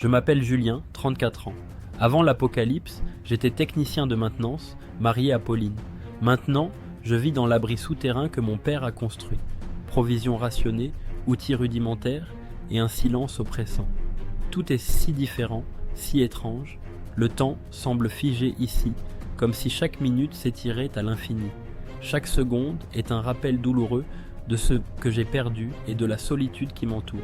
Je m'appelle Julien, 34 ans. Avant l'apocalypse, j'étais technicien de maintenance, marié à Pauline. Maintenant, je vis dans l'abri souterrain que mon père a construit. Provisions rationnées, outils rudimentaires et un silence oppressant. Tout est si différent, si étrange. Le temps semble figé ici, comme si chaque minute s'étirait à l'infini. Chaque seconde est un rappel douloureux de ce que j'ai perdu et de la solitude qui m'entoure.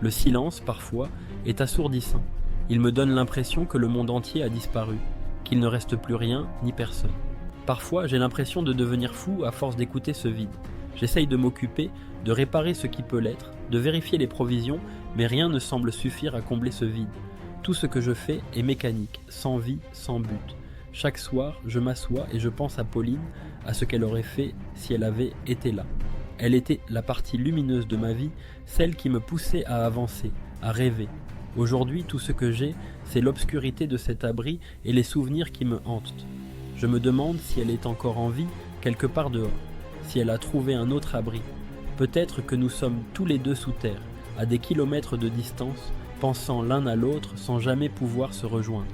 Le silence, parfois, est assourdissant. Il me donne l'impression que le monde entier a disparu, qu'il ne reste plus rien ni personne. Parfois, j'ai l'impression de devenir fou à force d'écouter ce vide. J'essaye de m'occuper, de réparer ce qui peut l'être, de vérifier les provisions, mais rien ne semble suffire à combler ce vide. Tout ce que je fais est mécanique, sans vie, sans but. Chaque soir, je m'assois et je pense à Pauline, à ce qu'elle aurait fait si elle avait été là. Elle était la partie lumineuse de ma vie, celle qui me poussait à avancer, à rêver. Aujourd'hui, tout ce que j'ai, c'est l'obscurité de cet abri et les souvenirs qui me hantent. Je me demande si elle est encore en vie, quelque part dehors, si elle a trouvé un autre abri. Peut-être que nous sommes tous les deux sous terre, à des kilomètres de distance, pensant l'un à l'autre sans jamais pouvoir se rejoindre.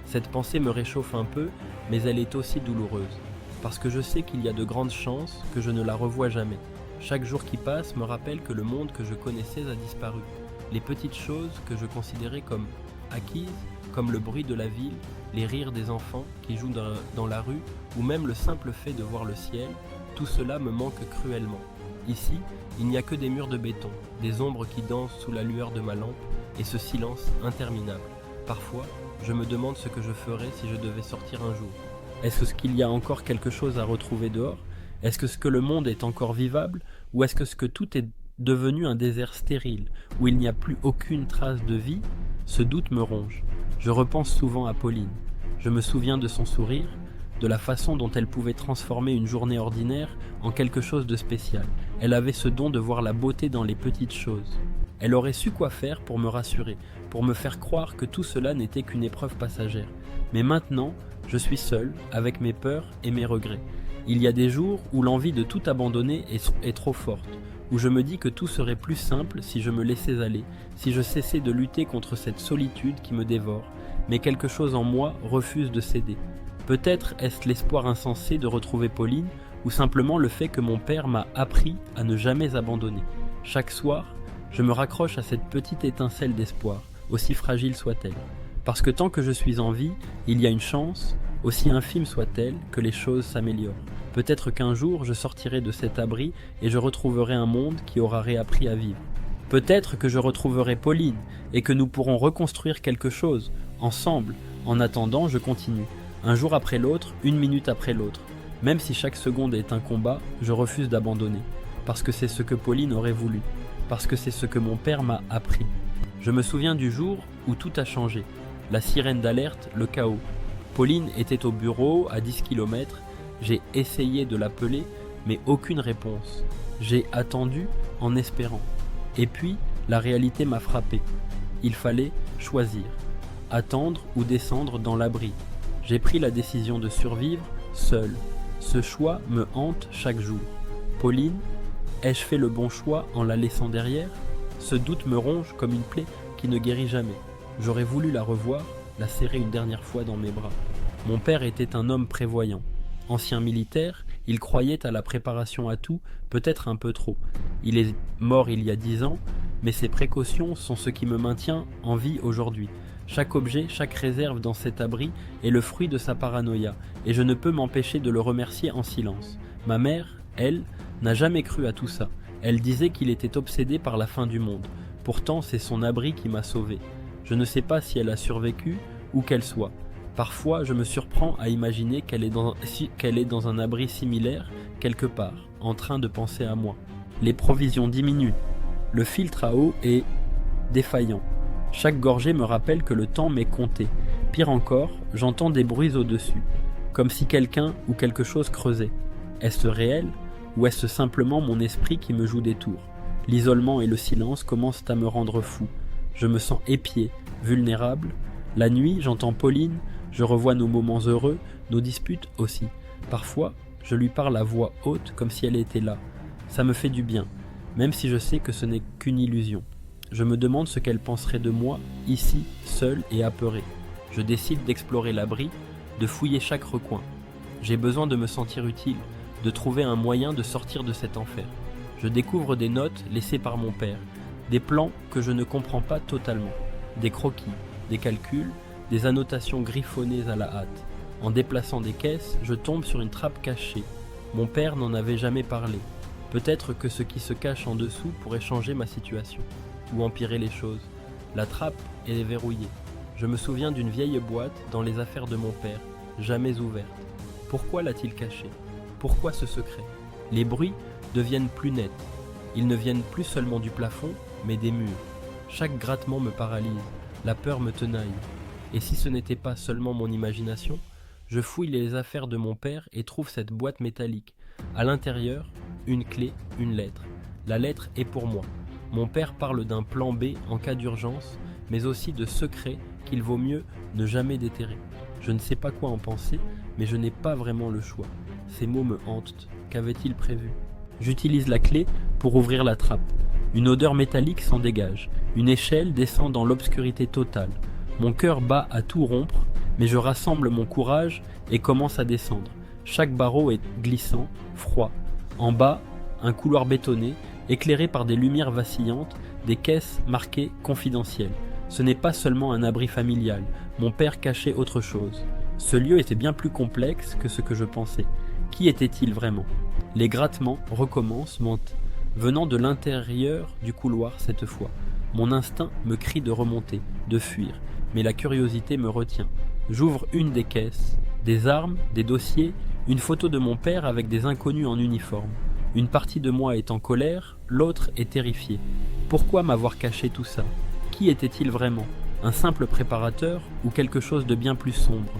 Cette pensée me réchauffe un peu, mais elle est aussi douloureuse, parce que je sais qu'il y a de grandes chances que je ne la revoie jamais. Chaque jour qui passe me rappelle que le monde que je connaissais a disparu. Les petites choses que je considérais comme acquises, comme le bruit de la ville, les rires des enfants qui jouent dans la rue, ou même le simple fait de voir le ciel, tout cela me manque cruellement. Ici, il n'y a que des murs de béton, des ombres qui dansent sous la lueur de ma lampe, et ce silence interminable. Parfois, je me demande ce que je ferais si je devais sortir un jour. Est-ce qu'il y a encore quelque chose à retrouver dehors ? Est-ce que le monde est encore vivable, ou est-ce que tout est devenu un désert stérile, où il n'y a plus aucune trace de vie ? Ce doute me ronge. Je repense souvent à Pauline. Je me souviens de son sourire, de la façon dont elle pouvait transformer une journée ordinaire en quelque chose de spécial. Elle avait ce don de voir la beauté dans les petites choses. Elle aurait su quoi faire pour me rassurer, pour me faire croire que tout cela n'était qu'une épreuve passagère. Mais maintenant, je suis seul, avec mes peurs et mes regrets. Il y a des jours où l'envie de tout abandonner est trop forte, où je me dis que tout serait plus simple si je me laissais aller, si je cessais de lutter contre cette solitude qui me dévore, mais quelque chose en moi refuse de céder. Peut-être est-ce l'espoir insensé de retrouver Pauline, ou simplement le fait que mon père m'a appris à ne jamais abandonner. Chaque soir, je me raccroche à cette petite étincelle d'espoir, aussi fragile soit-elle. Parce que tant que je suis en vie, il y a une chance, aussi infime soit-elle, que les choses s'améliorent. Peut-être qu'un jour je sortirai de cet abri et je retrouverai un monde qui aura réappris à vivre. Peut-être que je retrouverai Pauline et que nous pourrons reconstruire quelque chose, ensemble. En attendant, je continue. Un jour après l'autre, une minute après l'autre. Même si chaque seconde est un combat, je refuse d'abandonner. Parce que c'est ce que Pauline aurait voulu. Parce que c'est ce que mon père m'a appris. Je me souviens du jour où tout a changé. La sirène d'alerte, le chaos. Pauline était au bureau, à 10 km. J'ai essayé de l'appeler, mais aucune réponse. J'ai attendu en espérant. Et puis, la réalité m'a frappé. Il fallait choisir. Attendre ou descendre dans l'abri. J'ai pris la décision de survivre seul. Ce choix me hante chaque jour. Pauline, ai-je fait le bon choix en la laissant derrière ? Ce doute me ronge comme une plaie qui ne guérit jamais. J'aurais voulu la revoir, la serrer une dernière fois dans mes bras. Mon père était un homme prévoyant. Ancien militaire, il croyait à la préparation à tout, peut-être un peu trop. Il est mort il y a 10 ans, mais ses précautions sont ce qui me maintient en vie aujourd'hui. Chaque objet, chaque réserve dans cet abri est le fruit de sa paranoïa, et je ne peux m'empêcher de le remercier en silence. Ma mère, elle, n'a jamais cru à tout ça. Elle disait qu'il était obsédé par la fin du monde. Pourtant, c'est son abri qui m'a sauvé. Je ne sais pas si elle a survécu, où qu'elle soit. Parfois, je me surprends à imaginer qu'elle est dans un abri similaire, quelque part, en train de penser à moi. Les provisions diminuent. Le filtre à eau est défaillant. Chaque gorgée me rappelle que le temps m'est compté. Pire encore, j'entends des bruits au-dessus, comme si quelqu'un ou quelque chose creusait. Est-ce réel, ou est-ce simplement mon esprit qui me joue des tours ? L'isolement et le silence commencent à me rendre fou. Je me sens épié, vulnérable. La nuit, j'entends Pauline, je revois nos moments heureux, nos disputes aussi. Parfois, je lui parle à voix haute comme si elle était là. Ça me fait du bien, même si je sais que ce n'est qu'une illusion. Je me demande ce qu'elle penserait de moi, ici, seul et apeuré. Je décide d'explorer l'abri, de fouiller chaque recoin. J'ai besoin de me sentir utile, de trouver un moyen de sortir de cet enfer. Je découvre des notes laissées par mon père, des plans que je ne comprends pas totalement, des croquis, des calculs, des annotations griffonnées à la hâte. En déplaçant des caisses, je tombe sur une trappe cachée. Mon père n'en avait jamais parlé. Peut-être que ce qui se cache en dessous pourrait changer ma situation, ou empirer les choses. La trappe est verrouillée. Je me souviens d'une vieille boîte dans les affaires de mon père, jamais ouverte. Pourquoi l'a-t-il cachée? Pourquoi ce secret? Les bruits deviennent plus nets. Ils ne viennent plus seulement du plafond, mais des murs. Chaque grattement me paralyse, la peur me tenaille. Et si ce n'était pas seulement mon imagination, je fouille les affaires de mon père et trouve cette boîte métallique. À l'intérieur, une clé, une lettre. La lettre est pour moi. Mon père parle d'un plan B en cas d'urgence, mais aussi de secrets qu'il vaut mieux ne jamais déterrer. Je ne sais pas quoi en penser, mais je n'ai pas vraiment le choix. Ces mots me hantent. Qu'avait-il prévu? J'utilise la clé pour ouvrir la trappe. Une odeur métallique s'en dégage. Une échelle descend dans l'obscurité totale. Mon cœur bat à tout rompre, mais je rassemble mon courage et commence à descendre. Chaque barreau est glissant, froid. En bas, un couloir bétonné, éclairé par des lumières vacillantes, des caisses marquées confidentielles. Ce n'est pas seulement un abri familial, mon père cachait autre chose. Ce lieu était bien plus complexe que ce que je pensais. Qui était-il vraiment? Les grattements recommencent, venant de l'intérieur du couloir cette fois. Mon instinct me crie de remonter, de fuir, mais la curiosité me retient. J'ouvre une des caisses, des armes, des dossiers, une photo de mon père avec des inconnus en uniforme. Une partie de moi est en colère, l'autre est terrifiée. Pourquoi m'avoir caché tout ça? Qui était-il vraiment? Un simple préparateur ou quelque chose de bien plus sombre?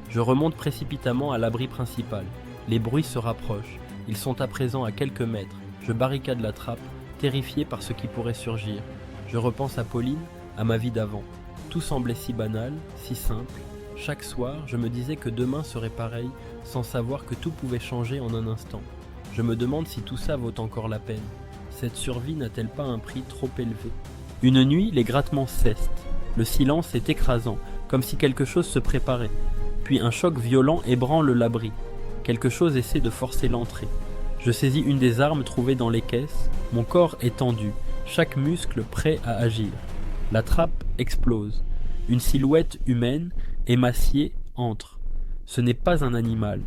Je remonte précipitamment à l'abri principal. Les bruits se rapprochent. Ils sont à présent à quelques mètres. Je barricade la trappe, terrifié par ce qui pourrait surgir. Je repense à Pauline, à ma vie d'avant. Tout semblait si banal, si simple. Chaque soir, je me disais que demain serait pareil, sans savoir que tout pouvait changer en un instant. Je me demande si tout ça vaut encore la peine. Cette survie n'a-t-elle pas un prix trop élevé? Une nuit, les grattements cessent. Le silence est écrasant, comme si quelque chose se préparait. Puis un choc violent ébranle l'abri. Quelque chose essaie de forcer l'entrée. Je saisis une des armes trouvées dans les caisses. Mon corps est tendu, chaque muscle prêt à agir. La trappe explose. Une silhouette humaine, émaciée, entre. Ce n'est pas un animal.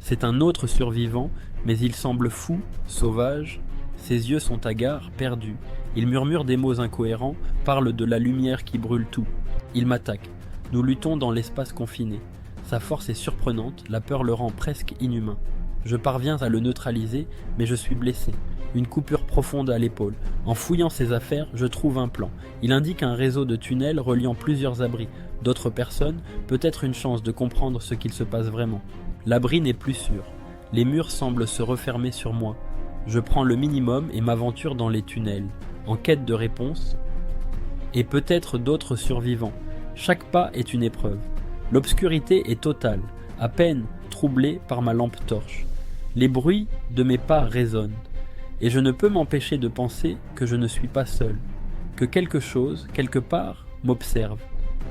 C'est un autre survivant, mais il semble fou, sauvage. Ses yeux sont hagards, perdus. Il murmure des mots incohérents, parle de la lumière qui brûle tout. Il m'attaque. Nous luttons dans l'espace confiné. Sa force est surprenante, la peur le rend presque inhumain. Je parviens à le neutraliser, mais je suis blessé. Une coupure profonde à l'épaule. En fouillant ses affaires, je trouve un plan. Il indique un réseau de tunnels reliant plusieurs abris. D'autres personnes, peut-être une chance de comprendre ce qu'il se passe vraiment. L'abri n'est plus sûr. Les murs semblent se refermer sur moi. Je prends le minimum et m'aventure dans les tunnels, en quête de réponses, et peut-être d'autres survivants. Chaque pas est une épreuve. L'obscurité est totale, à peine troublée par ma lampe torche. Les bruits de mes pas résonnent, et je ne peux m'empêcher de penser que je ne suis pas seul, que quelque chose, quelque part, m'observe.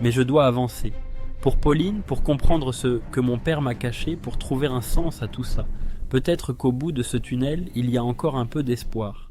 Mais je dois avancer. Pour Pauline, pour comprendre ce que mon père m'a caché, pour trouver un sens à tout ça. Peut-être qu'au bout de ce tunnel, il y a encore un peu d'espoir.